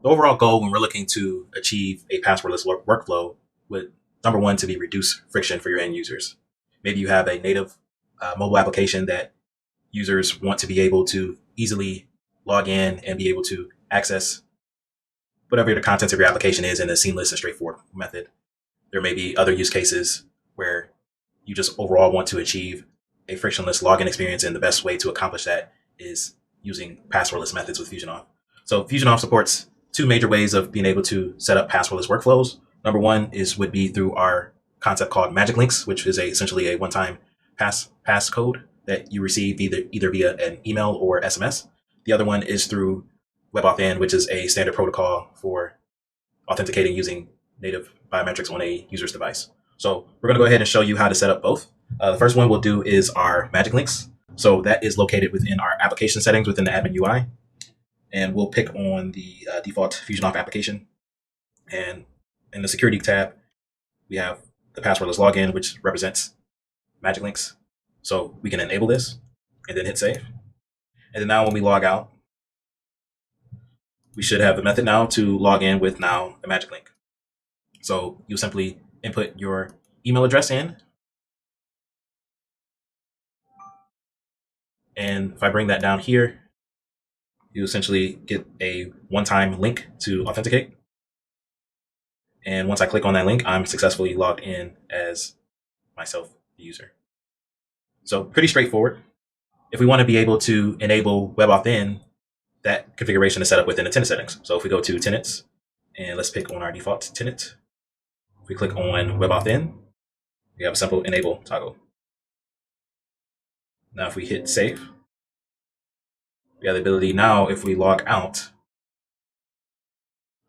The overall goal when we're looking to achieve a passwordless workflow would, number one, to be reduce friction for your end users. Maybe you have a native mobile application that users want to be able to easily log in and be able to access whatever the contents of your application is in a seamless and straightforward method. There may be other use cases where you just overall want to achieve a frictionless login experience, and the best way to accomplish that is using passwordless methods with FusionAuth. So FusionAuth supports two major ways of being able to set up passwordless workflows. Number one would be through our concept called Magic Links, which is essentially a one-time passcode that you receive either via an email or SMS. The other one is through WebAuthn, which is a standard protocol for authenticating using native biometrics on a user's device. So we're going to go ahead and show you how to set up both. The first one we'll do is our Magic Links. So that is located within our application settings within the admin UI. And we'll pick on the default FusionAuth application. And in the security tab, we have the passwordless login, which represents Magic Links. So we can enable this and then hit save. And then now when we log out, we should have the method now to log in with now the Magic Link. So you'll simply input your email address in. And if I bring that down here, you essentially get a one-time link to authenticate. And once I click on that link, I'm successfully logged in as myself, the user. So pretty straightforward. If we want to be able to enable WebAuthn, that configuration is set up within the tenant settings. So if we go to tenants, and let's pick on our default tenant. If we click on WebAuthn, we have a simple enable toggle. Now if we hit save, we have the ability now, if we log out,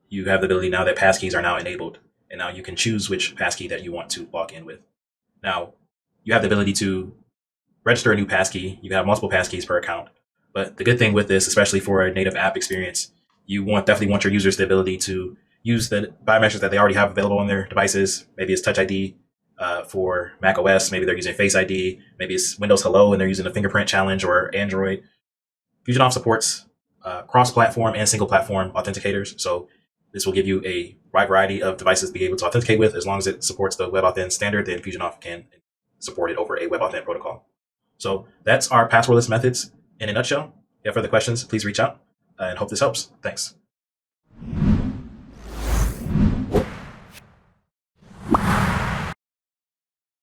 you have the ability now that passkeys are now enabled. And now you can choose which passkey that you want to log in with. Now, you have the ability to register a new passkey. You have multiple passkeys per account. But the good thing with this, especially for a native app experience, you definitely want your users the ability to use the biometrics that they already have available on their devices. Maybe it's Touch ID for Mac OS. Maybe they're using Face ID. Maybe it's Windows Hello and they're using the fingerprint challenge, or Android. FusionAuth supports cross-platform and single-platform authenticators. So this will give you a wide variety of devices to be able to authenticate with. As long as it supports the WebAuthn standard, then FusionAuth can support it over a WebAuthn protocol. So that's our passwordless methods in a nutshell. If you have further questions, please reach out and hope this helps. Thanks.